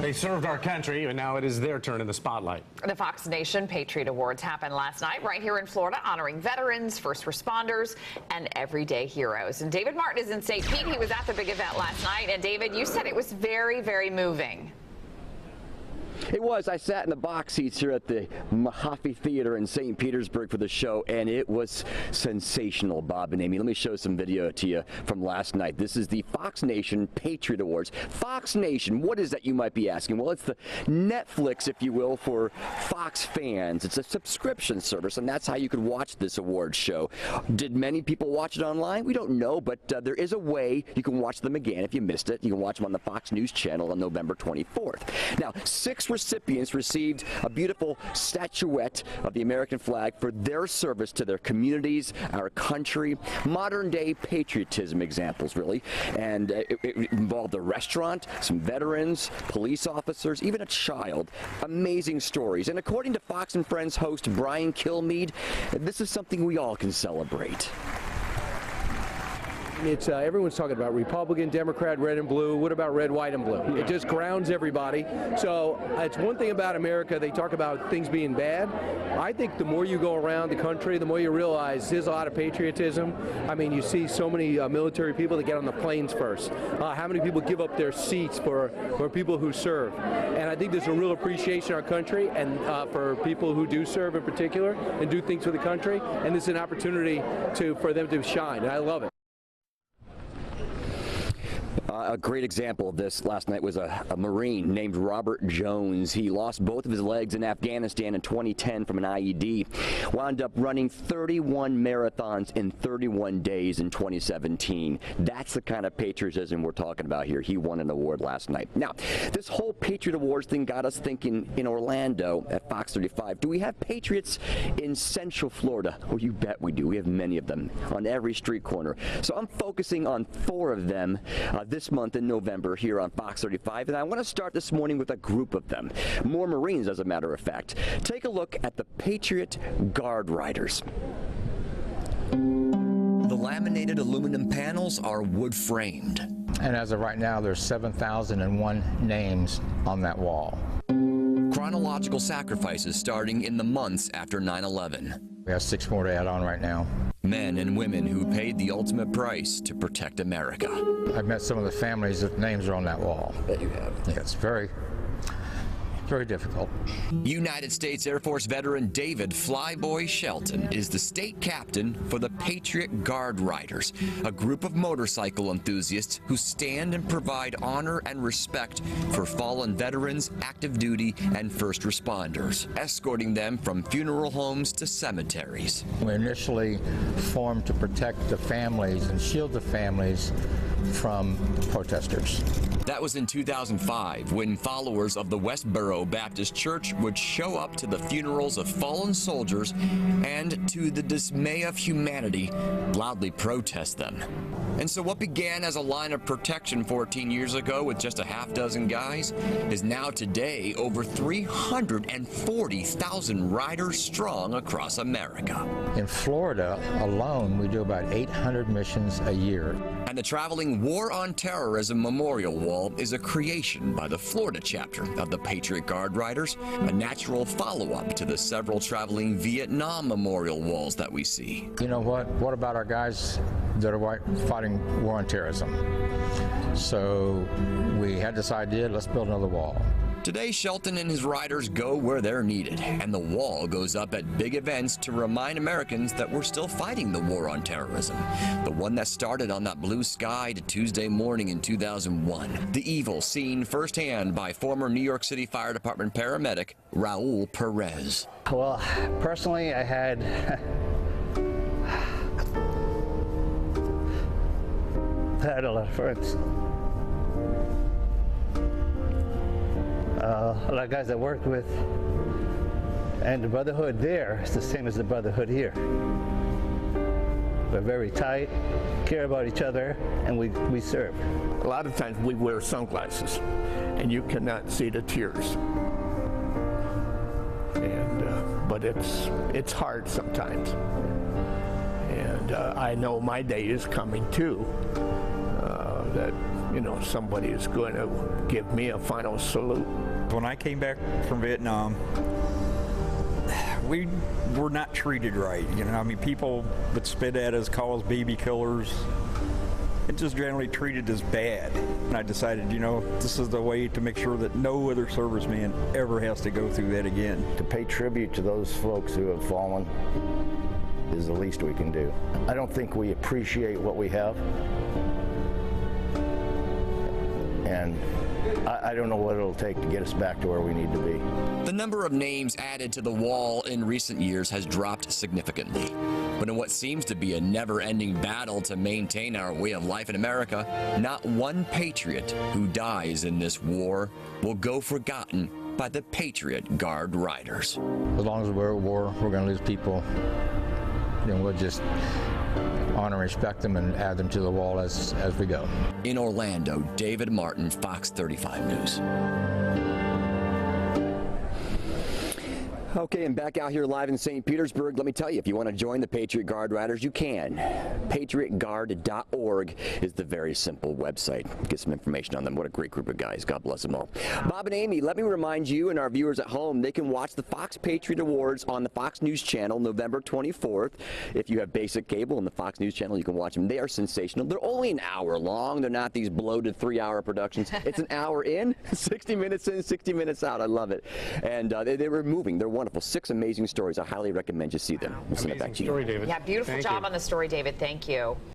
They served our country, and now it is their turn in the spotlight. The Fox Nation Patriot Awards happened last night right here in Florida, honoring veterans, first responders, and everyday heroes. And David Martin is in St. Pete. He was at the big event last night. And David, you said it was very, very moving. It was. I sat in the box seats here at the Mahaffey Theater in St. Petersburg for the show, and it was sensational, Bob and Amy. Let me show some video to you from last night. This is the Fox Nation Patriot Awards. Fox Nation, what is that, you might be asking? Well, it's the Netflix, if you will, for Fox fans. It's a subscription service, and that's how you could watch this awards show. Did many people watch it online? We don't know, but there is a way you can watch them again if you missed it. You can watch them on the Fox News channel on November 24th. Now, 6 recipients received a beautiful statuette of the American flag for their service to their communities, our country, modern-day patriotism examples, really. And it involved a restaurant, some veterans, police officers, even a child. Amazing stories. And according to Fox and Friends host Brian Kilmeade, this is something we all can celebrate. It's everyone's talking about Republican, Democrat, red and blue. What about red, white, and blue? It just grounds everybody. So it's one thing about America. They talk about things being bad. I think the more you go around the country, the more you realize there's a lot of patriotism. I mean, you see so many military people that get on the planes first. How many people give up their seats for people who serve? And I think there's a real appreciation in our country and for people who do serve in particular and do things for the country. And this is an opportunity for them to shine. And I love it. A great example of this last night was a Marine named Robert Jones. He lost both of his legs in Afghanistan in 2010 from an IED. Wound up running 31 marathons in 31 days in 2017. That's the kind of patriotism we're talking about here. He won an award last night. Now, this whole Patriot Awards thing got us thinking in Orlando at Fox 35. Do we have Patriots in Central Florida? Well, you bet we do. We have many of them on every street corner. So I'm focusing on 4 of them this month in November here on Fox 35, and I want to start this morning with a group of them. More Marines, as a matter of fact. Take a look at the Patriot Guard Riders. The laminated aluminum panels are wood framed. And as of right now, there's 7,001 names on that wall. Chronological sacrifices starting in the months after 9/11. We have 6 more to add on right now. Men and women who paid the ultimate price to protect America. I've met some of the families that names are on that wall. I bet you have. Yeah, it's very difficult. United States Air Force veteran David Flyboy Shelton is the state captain for the Patriot Guard Riders, a group of motorcycle enthusiasts who stand and provide honor and respect for fallen veterans, active duty, and first responders, escorting them from funeral homes to cemeteries. We initially formed to protect the families and shield the families from protesters. That was in 2005, when followers of the Westboro Baptist Church would show up to the funerals of fallen soldiers and, to the dismay of humanity, loudly protest them. And so what began as a line of protection 14 years ago with just a half-dozen guys is now today over 340,000 riders strong across America. In Florida alone, we do about 800 missions a year. And the traveling War on Terrorism Memorial Wall is a creation by the Florida chapter of the Patriot Guard Riders, a natural follow-up to the several traveling Vietnam memorial walls that we see. You know what? What about our guys that are fighting war on terrorism? So we had this idea, let's build another wall. Today, Shelton and his riders go where they're needed, and the wall goes up at big events to remind Americans that we're still fighting the war on terrorism, the one that started on that blue sky to Tuesday morning in 2001. The evil seen firsthand by former New York City Fire Department paramedic Raul Perez. Well, personally, I had a lot of friends. A lot of guys I worked with, and the brotherhood there is the same as the brotherhood here. We're very tight, care about each other, and we serve. A lot of times we wear sunglasses, and you cannot see the tears. And but it's hard sometimes. And I know my day is coming too. that, you know, somebody is going to give me a final salute. When I came back from Vietnam, we were not treated right. You know, I mean, people would spit at us, call us baby killers. It just generally treated us bad. And I decided, you know, this is the way to make sure that no other serviceman ever has to go through that again. To pay tribute to those folks who have fallen is the least we can do. I don't think we appreciate what we have. And I don't know what it'll take to get us back to where we need to be. The number of names added to the wall in recent years has dropped significantly. But in what seems to be a never-ending battle to maintain our way of life in America, not one patriot who dies in this war will go forgotten by the Patriot Guard Riders. As long as we're at war, we're going to lose people. You know, we'll just honor and respect them and add them to the wall as we go. In Orlando, David Martin, Fox 35 News. Okay, and back out here live in St. Petersburg, let me tell you, if you want to join the Patriot Guard Riders, you can. PatriotGuard.org is the very simple website. Get some information on them. What a great group of guys. God bless them all. Bob and Amy, let me remind you and our viewers at home, they can watch the Fox Patriot Awards on the Fox News Channel November 24th. If you have basic cable on the Fox News Channel, you can watch them. They are sensational. They're only an hour long. They're not these bloated 3-hour productions. It's an hour in, 60 minutes in, 60 minutes out. I love it. And they were moving. They're wonderful. 6 amazing stories. I highly recommend you see them. We'll send it back to you. Story, David. Yeah, beautiful Thank job you. on the story, David. Thank you.